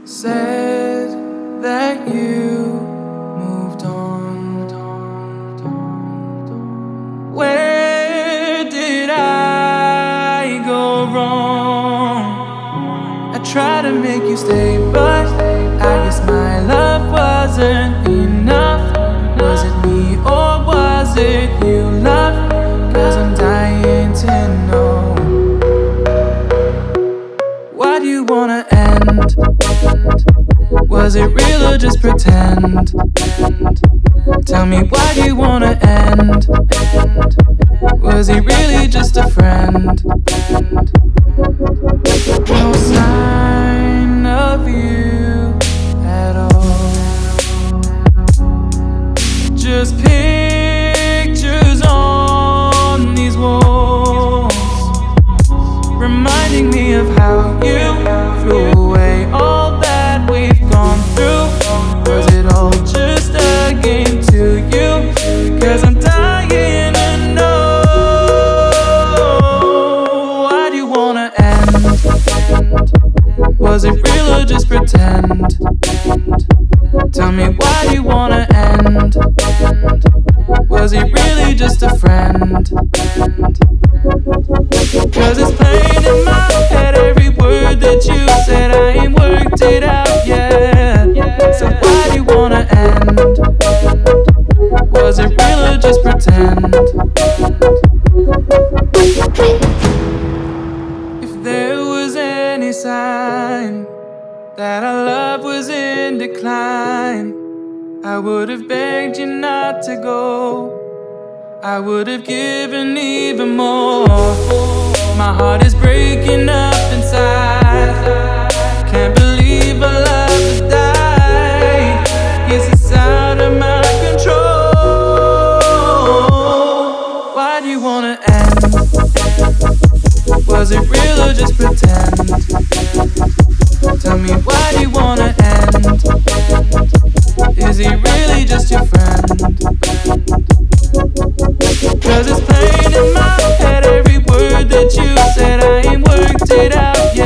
said that you moved on. Where did I go wrong? I tried to make you stay, but I guess my love wasn't enough. Was it me or was it you, love? 'Cause I'm dying to know. Why do you wanna end? Was it real or just pretend? Tell me, why do you wanna end? Was he really just a friend? No sign of you at all. Just pictures on these walls, reminding me of how you threw away all that we've gone through. Was it all just a game to you? 'Cause I'm dying to know. Why do you wanna end? Was it real or just pretend? Tell me, why do you wanna end? Was he really just a friend? 'Cause it's plain in my head, every word that you said, I ain't worked it out yet. So why do you wanna end? Was it real or just pretend? If there was any sign that our love was in decline, I would have begged you not to go. I would have given even more. My heart is breaking up inside. Can't believe our love has died. Guess it's out of my control. Why do you wanna end? Was it real or just pretend? Tell me, why do you wanna end? Is he really just your friend? 'Cause it's plain in my head, every word that you said, I ain't worked it out yet.